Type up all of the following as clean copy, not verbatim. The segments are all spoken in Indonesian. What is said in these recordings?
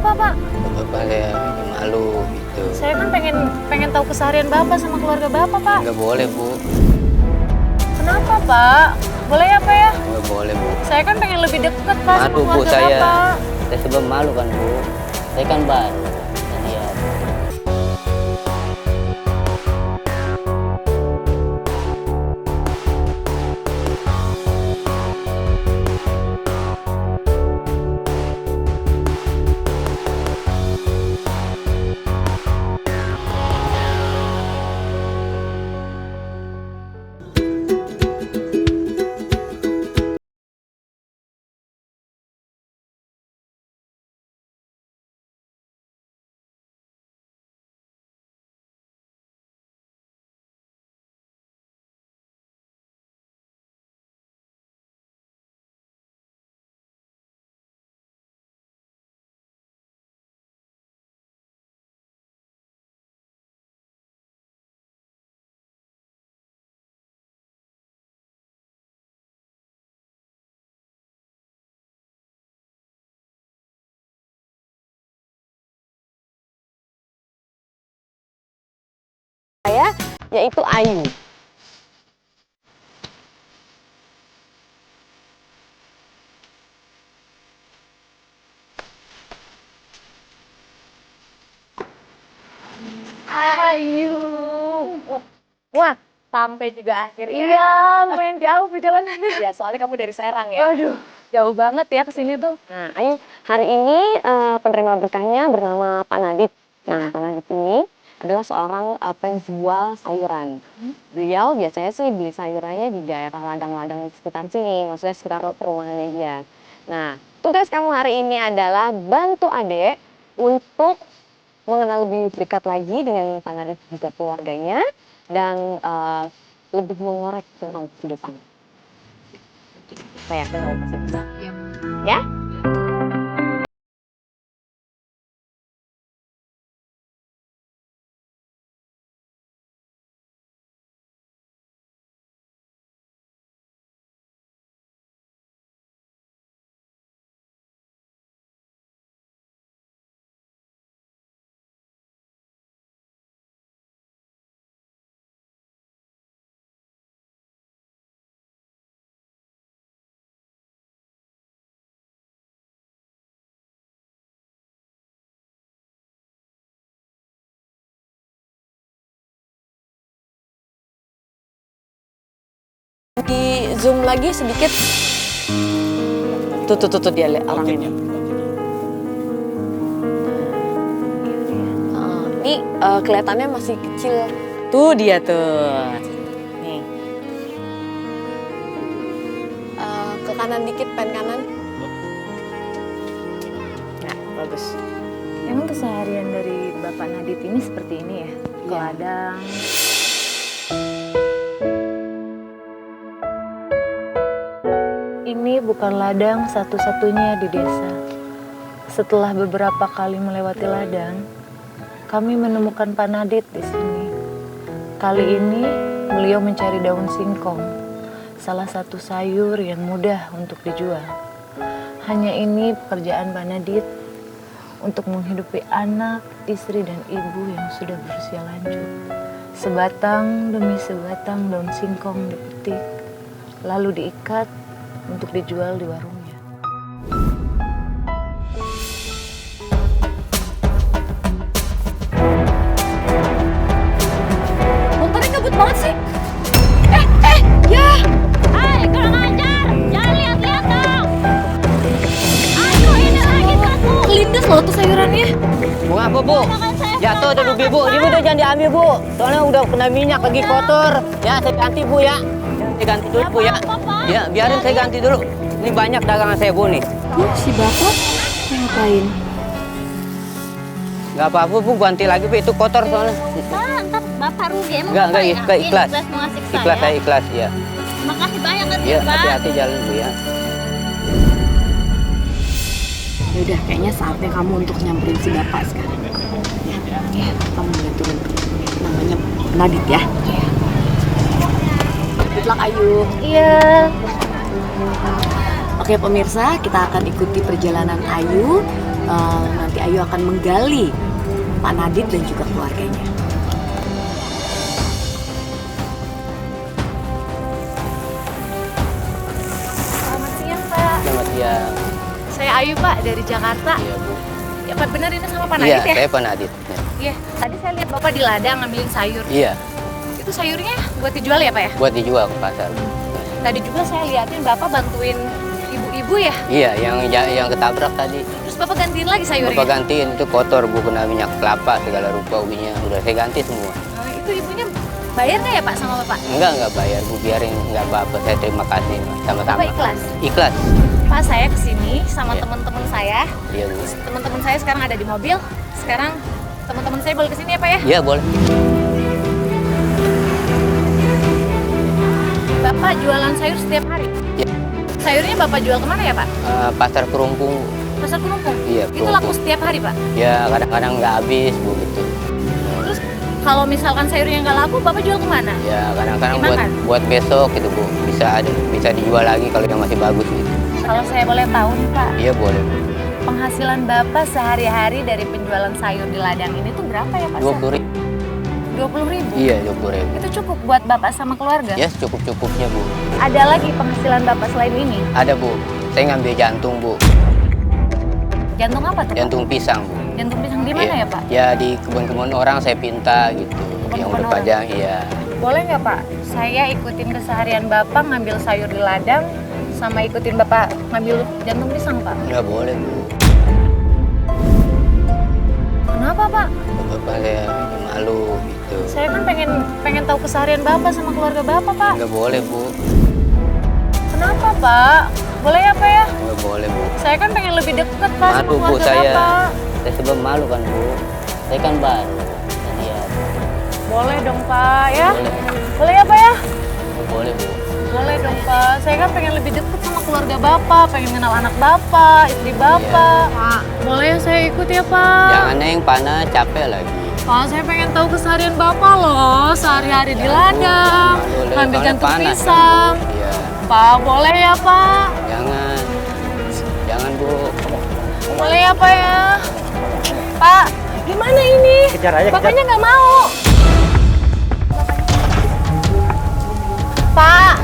Kenapa, Pak? Bapak saya malu gitu. Saya kan pengen tahu keseharian Bapak sama keluarga Bapak, Pak. Nggak boleh, Bu. Kenapa, Pak? Boleh ya, Pak ya? Nggak boleh, Bu. Saya kan pengen lebih dekat, Pak, sama Aduh, Bu, keluarga Bapak. saya sebab malu kan, Bu. Saya kan baru. Iya. Saya yaitu Ayu. Ayu. Wah, sampai juga akhirnya. Iya, lumayan jauh perjalanannya. Ya, soalnya kamu dari Serang ya. Waduh, jauh banget ya kesini tuh. Nah, Ayu, hari ini penerima berkahnya bernama Pak Nadit. Nah, Pak Nadit ini adalah seorang penjual sayuran. Beliau biasanya sih beli sayurannya di daerah ladang-ladang sekitar sini, maksudnya sekitar perumahannya dia. Nah, tugas kamu hari ini adalah bantu adek untuk mengenal lebih dekat lagi dengan Pak Nadit juga keluarganya dan lebih mengorek tentang kehidupan. Saya yakin kamu pasti bisa. Ya? Di zoom lagi sedikit. Tuh dia lihat orang ini. Ini kelihatannya masih kecil. Tuh dia tuh. Nih. Ke kanan dikit, pen kanan. Nah, bagus. Emang keseharian dari Bapak Nadit ini seperti ini ya? Ke Iya. ladang. Ini bukan ladang satu-satunya di desa. Setelah beberapa kali melewati ladang, kami menemukan Pak Nadit di sini. Kali ini beliau mencari daun singkong, salah satu sayur yang mudah untuk dijual. Hanya ini pekerjaan Pak Nadit untuk menghidupi anak, istri, dan ibu yang sudah berusia lanjut. Sebatang demi sebatang daun singkong dipetik, lalu diikat untuk dijual di warungnya. Motornya ngebut banget sih. Ya! Hai, kurang ajar! Jangan lihat-lihat dong! Aduh, ini lagi kamu! Kelindes loh tuh sayurannya. Mau apa, Bu? Jatuh ada dubi, Bu. Ini udah jangan diambil, Bu. Soalnya udah kena minyak lagi kotor. Ya, saya ganti, Bu, ya. Saya ganti dulu, Bu, ya. Ya, biarin saya ganti dulu. Ini banyak dagangan saya, Bu, nih. Si bapak ngapain? Nggak apa-apa, Bu. Ganti lagi, Bu. Itu kotor soalnya. Ntar Bapak rugi. Emang Enggak, Bapak ikhlas. ikhlas mau ngasih ke Ikhlas, saya saya? ikhlas, ya. Makasih banyak kan Ya, ya, Pak. hati-hati jalan, Bu, ya. Ya udah, kayaknya saatnya kamu untuk nyamperin si bapak sekarang. Ya, kamu boleh turun. Namanya Nadit ya. Good luck, Ayu. Iya. Oke pemirsa, kita akan ikuti perjalanan Ayu nanti Ayu akan menggali Pak Nadit dan juga keluarganya. Selamat siang, Pak. Selamat siang. Saya Ayu, Pak, dari Jakarta. Iya, Bu. Ya, Pak, benar ini sama Pak Iya, Nadit ya? saya Pak Nadit. Iya. Tadi saya lihat Bapak di ladang ngambilin sayur. Iya, Itu sayurnya buat dijual ya, Pak ya? buat dijual ke pasar. Tadi juga saya liatin Bapak bantuin ibu-ibu ya. Iya, yang ketabrak tadi. Terus Bapak gantiin lagi sayurnya. Bapak gantiin, itu kotor, Bu, kena minyak kelapa segala rupa ubinya. Udah saya ganti semua. Itu ibunya bayar nggak ya, Pak, sama Bapak? Enggak bayar, Bu, biarin, enggak apa-apa. Saya terima kasih, Mas. Sama-sama. Bapak ikhlas? Ikhlas. Pak, saya kesini sama Iya. teman-teman saya. Iya, Bu. Teman-teman saya sekarang ada di mobil. Sekarang teman-teman saya boleh kesini ya, Pak ya? Iya, boleh. Bapak jualan sayur setiap hari? Iya. Sayurnya Bapak jual kemana ya, Pak? Pasar Kerumpung. Pasar Kerumpung? Iya, Itu Kerumpung. laku setiap hari, Pak? Ya, kadang-kadang nggak habis, Bu, gitu. Terus kalau misalkan sayurnya nggak laku, Bapak jual kemana? Ya, kadang-kadang Dimakan? buat besok gitu, Bu. Bisa dijual lagi kalau yang masih bagus gitu. Kalau saya boleh tahu nih, Pak, Iya, boleh, Bu. penghasilan Bapak sehari-hari dari penjualan sayur di ladang ini tuh berapa ya, Pak? 20.000. 20.000? Iya, 20.000. Itu cukup buat Bapak sama keluarga? Ya, cukup-cukupnya, Bu. Ada lagi penghasilan Bapak selain ini? Ada, Bu. Saya ngambil jantung, Bu. Jantung apa tuh, Pak? Jantung pisang, Bu. Jantung pisang di mana Iya. ya, Pak? Ya, di kebun-kebun orang saya pinta gitu. Yang Kebun-kebun udah pajang, iya. Boleh nggak, Pak? Saya ikutin keseharian Bapak ngambil sayur di ladang sama ikutin Bapak ngambil jantung pisang, Pak. Nggak boleh, Bu. Kenapa, Pak? Bapak saya malu gitu. Saya kan pengen tahu keseharian Bapak sama keluarga Bapak, Pak. Nggak boleh, Bu. Kenapa, Pak? Boleh ya, Pak ya? Nggak boleh, Bu. Saya kan pengen lebih deket, Pak, sama Malu, Bu, keluarga saya. Bapak. Saya sebab malu kan, Bu. Saya kan baru. Iya. Boleh dong, Pak, ya? Boleh. Boleh ya, Pak ya? Nggak boleh, Bu. Boleh dong, Pak. Saya kan pengen lebih deket sama keluarga Bapak, pengen kenal anak Bapak, istri Bapak. Pak, boleh ya saya ikut ya, Pak? Jangan, Neng, panas, capek lagi. Pak, saya pengen tahu keseharian Bapak loh, sehari-hari di ladang, Boleh, ngambil soalnya jantung panas, pisang. kan, Bu. Iya. Pak, boleh ya, Pak? Jangan. Jangan, Bu. Boleh ya, Pak ya? Pak, gimana ini? Kejar aja, Bapaknya nggak mau. Pak,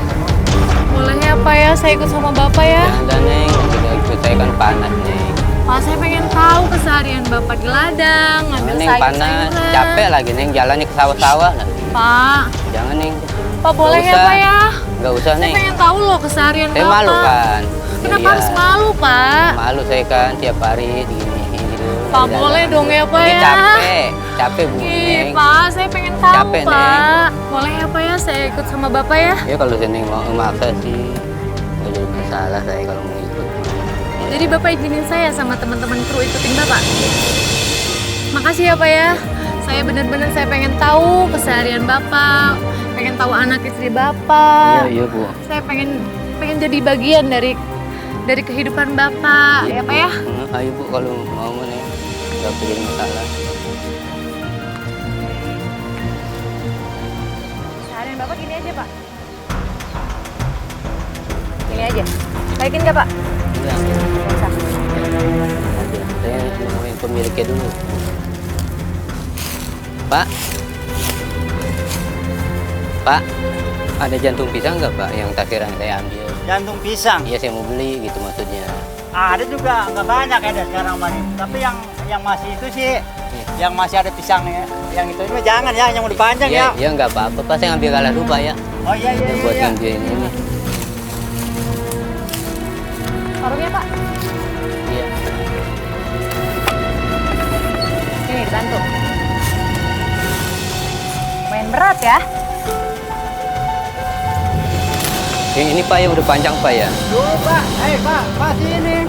boleh ya, Pak ya? Saya ikut sama Bapak ya? Jangan, Neng. Nanti kalau ikut saya kan panas, Neng. Pak, saya pengen tahu keseharian Bapak di ladang, ngambil Jangan, Neng, panas. sayur-sayuran. Capek lagi, Neng. Jalannya ke sawah-sawah. Nanti. Pak, Jangan, Neng. Pak boleh Nggak ya, usah. Pak ya? Nggak usah, Saya Neng. pengen tahu loh keseharian Saya Bapak. malu kan. Kenapa Iya. harus malu, Pak? Malu saya kan tiap hari gini gitu. Pak, Di boleh dalam. dong ya, Pak Ini ya? capek Bu, Ih, Neng. Pak, saya pengen tahu, Capek, Neng. Pak. Boleh ya, Pak ya? Saya ikut sama Bapak ya? Ya kalau saya Neng mau maksa sih, nggak jadi masalah saya kalau mau ikut. Jadi Bapak izinin saya sama teman-teman kru ikutin Bapak. Makasih ya, Pak ya. Saya benar-benar saya pengen tahu keseharian Bapak, pengen tahu anak istri Bapak. Iya Bu. Saya pengen jadi bagian dari kehidupan Bapak. Ya, Pak ya? Ayo Bu kalau mau Neng, nggak usah jadi masalah. Keseharian Bapak gini aja, Pak. Gini aja. Baikin nggak, Pak? Iya. Nggak usah. Saya nemuin pemiliknya dulu. Pak. Pak, ada jantung pisang nggak Pak yang takdiran saya ambil? Jantung pisang. Iya saya mau beli gitu maksudnya. Ada juga, nggak banyak ada sekarang Mari. Tapi yang masih itu sih, yang masih ada pisangnya. Yang itu mah jangan ya, yang udah panjang Iya, ya. iya nggak apa-apa Pak, saya ngambil kalah dulu Pak ya. Oh iya iya Buat iya. ngambil ini. Sarungnya, Pak. Iya. Sini, bantu. Main berat ya. Ini Pak yang udah panjang Pak ya. Dulu Pak, Pak sini.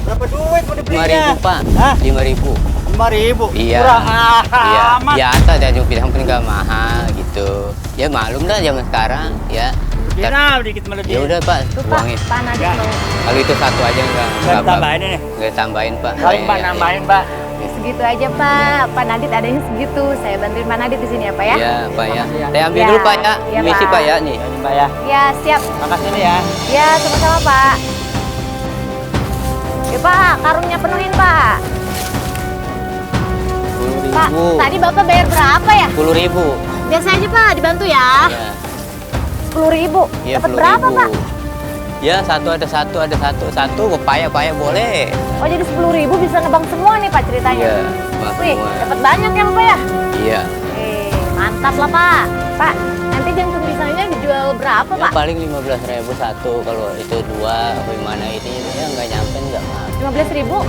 Berapa duit mau dibelinya? 5.000 Pak. Hah? 5.000. 5.000. Iya. Kurang Iya. amat. Biasa jantung pisang pun nggak mahal gitu. Ya maklum dah zaman sekarang ya. Biar dikit Ya melebihin. udah Pak, Tuh, Pak. buangin. Pak Nadif Ya. mau. Kalau itu satu aja Nggak apa. tambahin ini. Nggak tambahin Pak. Paling Pak Saya- nambahin Pak. Ya, segitu aja, Pak. Pak Nadit adanya segitu. Saya bantuin Pak Nadit di sini ya, Pak ya. Iya Pak ya. Makasih ya. Saya ambil Ya. dulu Pak ya. Iya, Misi Pak. Pak ya nih. Ini Pak ya. Ya, siap. Makasih nih ya. Ya, sama-sama, Pak. Yuk, Pak, karungnya penuhin Pak. 10.000. Pak, tadi Bapak bayar berapa ya? 10.000. Biasa aja Pak, dibantu ya. Ya. 10.000. Iya, Dapat berapa 10.000. Pak? Ya, satu, paya boleh. Oh jadi 10.000 bisa ngebang semua nih Pak ceritanya. Iya, bang Wih, semua. dapat banyak ya Bapak ya? Iya. Mantap lah Pak. Pak, nanti jantung pisangnya dijual berapa Ya, Pak? paling 15.000 satu, kalau itu dua, bagaimana itu ya nggak nyampe nggak mahal. 15.000.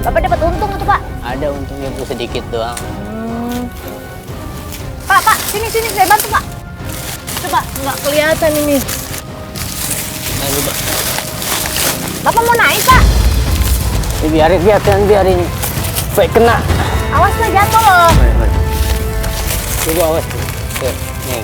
Bapak dapat untung tuh Pak. Ada untungnya Bu sedikit doang. Pak, sini saya bantu Pak. Coba nggak kelihatan ini. Ayo, Pak. Bapak mau naik Pak? Biarin baik kena. Awas lah jatuh loh. Coba awas. Tuh, nih.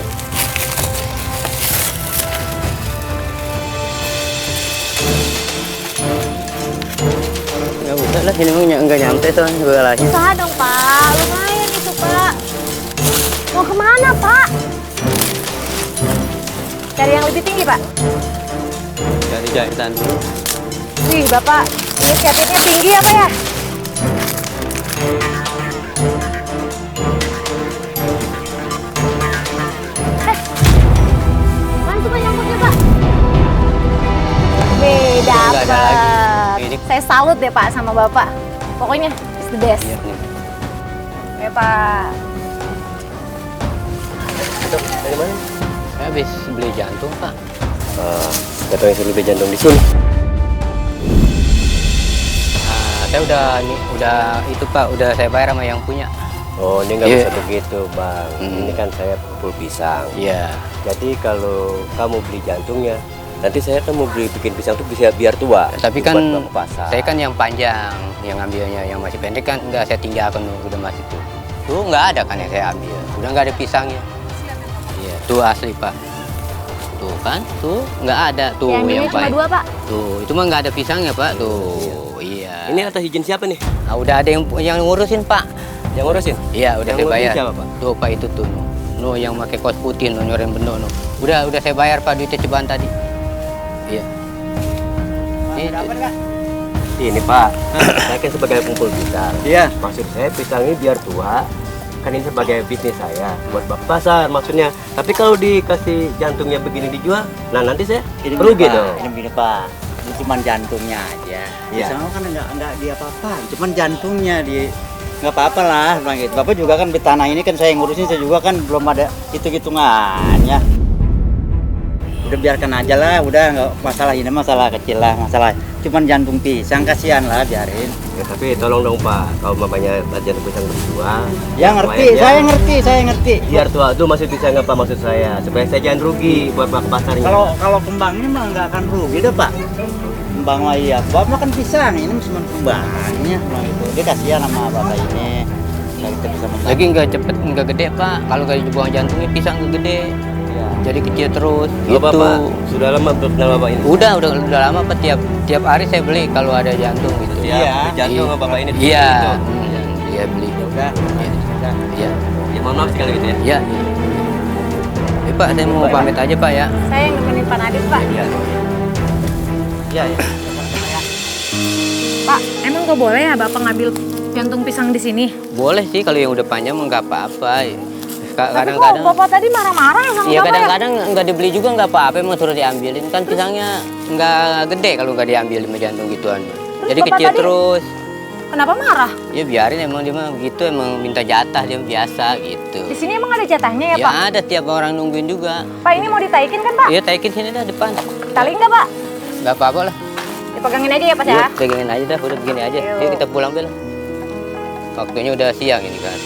Nggak usah lah, sini mah nggak nyampe tuh juga lagi. Usaha dong Pak, lumayan itu Pak. Mau kemana Pak? Cari yang lebih tinggi Pak. Cari jahitan dulu. Wih Bapak, inisiatifnya tinggi apa ya? Mana tuh Pak nyangkutnya Pak? Wih, Nggak ada dapet. lagi. Ini- Saya salut deh Pak sama Bapak. Pokoknya it's the best. Iya nih. Oke Pak. Dari mana? Saya habis beli jantung, Pak. Gak tahu yang suruh beli jantung di sini. Saya udah itu Pak, udah saya bayar sama yang punya. Oh, ini nggak Iya. bisa begitu, Bang. Ini kan saya pukul pisang. Iya. Jadi kalau kamu beli jantungnya, nanti saya kan mau bikin pisang tuh bisa biar tua. Tapi buat kan bawa ke pasar. saya kan yang panjang, yang ambilnya yang masih pendek kan nggak saya tinggalkan udah masih tuh. Tuh nggak ada kan yang saya ambil, udah nggak ada pisangnya. Iya, tuh asli Pak. Tuh kan, tuh nggak ada tuh Yang ini cuma paling- 2 Pak. Tuh, itu mah nggak ada pisangnya Pak. Tuh, iya. Ini atas izin siapa nih? Nah, udah ada yang ngurusin Pak. Yang ngurusin? Iya, udah Yang saya ngurusin bayar. siapa, Pak? Tuh Pak itu tuh, no yang pakai kaos putih, no nyoren bendo, no. Udah saya bayar Pak duitnya cobaan tadi. Iya. Ini Pak, saya kan sebagai pengepul pisang. Iya. Maksud saya pisang ini biar tua, kan ini sebagai bisnis saya buat bawa ke pasar maksudnya. Tapi kalau dikasih jantungnya begini dijual, nah nanti saya rugi dong. Ini begini Pak, ini cuma jantungnya aja. Iya. Pisang kan enggak dia apa-apa, cuma jantungnya di nggak apa-apa lah, bilang gitu. Bapak juga kan di tanah ini kan saya yang ngurusin, saya juga kan belum ada hitung-hitungannya. Udah biarkan aja lah, udah nggak masalah, ini masalah kecil lah, masalah cuman jantung pisang, kasihan lah, biarin. Ya, tapi tolong dong Pak, kalau mamanya jantung pisang berjual. Ya ngerti, lumayan ya. saya ngerti. Biar tua itu maksud pisang apa maksud saya, supaya saya jangan rugi buat bawa ke pasarnya. Kalau kembangnya mah nggak akan rugi deh Pak. Kembang mah iya, Bapak makan pisang, ini cuma kembangnya, bilang itu. Dia kasihan sama Bapak ini. Kalau kita bisa makan. Lagi nggak gede Pak. Kalau nggak dibuang jantungnya pisang nggak gede. Ya. Jadi kecil terus. Halo gitu. Bapak, sudah lama belum kenal Bapak ini? Udah lama Pak. Tiap hari saya beli kalau ada jantung gitu. Ya, Iya. beli jantung sama Bapak ini. Iya. Gitu. Iya beli. Ya udah. Iya. Ya mohon maaf sekali gitu ya. Iya. Pak, saya mau pamit aja Pak ya. Saya yang nemenin Pak Nadif Pak. Iya. Iya, ya. Pak, emang nggak boleh ya Bapak ngambil jantung pisang di sini? Boleh sih kalau yang udah panjang mah nggak apa-apa. Tapi kok Kadang-kadang. Bapak tadi marah-marah ya sama Iya Bapak ya? kadang-kadang nggak dibeli juga nggak apa-apa, emang suruh diambilin kan pisangnya nggak gede kalau nggak diambil sama jantung gituan. Jadi Bapak kecil tadi- terus. Kenapa marah? Ya biarin emang dia mah gitu, emang minta jatah dia biasa gitu. Di sini emang ada jatahnya ya Ya Pak? ada tiap orang nungguin juga. Pak ini mau ditaikin kan Pak? Iya taikin sini dah depan. Tali nggak Pak? Nggak apa-apa lah. Dipegangin aja ya Pak ya? Yuk, pegangin aja dah, udah begini aja. Yuk. Yuk kita pulang Bel. Waktunya udah siang ini kan.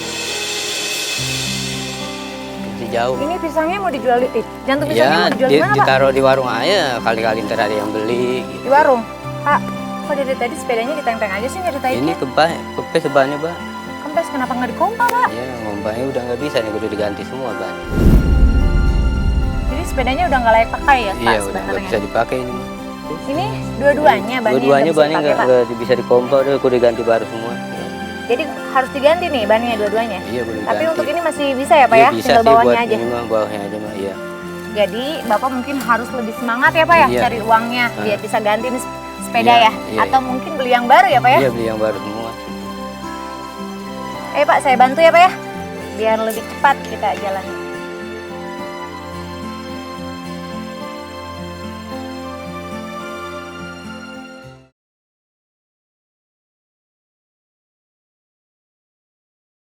Masih jauh. Ini pisangnya mau dijual di jantung pisangnya Ya, mau dijual di mana Pak? ditaruh di warung aja, kali-kali ntar ada yang beli. Gitu. Di warung. Pak, kok dari tadi sepedanya ditenteng aja sih nggak Ini ditaikin? kempes sebannya, Pak. Kempes kenapa nggak dikompa Pak? Ya, ngompanya udah nggak bisa nih, udah diganti semua, Pak. Jadi sepedanya udah nggak layak pakai ya Pak Iya, udah nggak sebenarnya? bisa dipakai ini. Ini dua-duanya bannya Dua-duanya nggak bisa bannya dipakai, Pak. nggak bisa dikompa, udah aku diganti baru semua. Jadi harus diganti nih bannya dua-duanya. Iya, boleh Tapi diganti. untuk ini masih bisa ya Pak Iya, ya? bisa Tinggal sih bawahnya buat aja. ini mah, bawahnya aja mah, iya. Jadi Bapak mungkin harus lebih semangat ya Pak ya Iya. cari uangnya Ah. biar bisa ganti nih sepeda Iya, ya? iya. Atau mungkin beli yang baru ya Pak ya? Iya, beli yang baru semua. Pak, saya bantu ya Pak ya? Biar lebih cepat kita jalannya.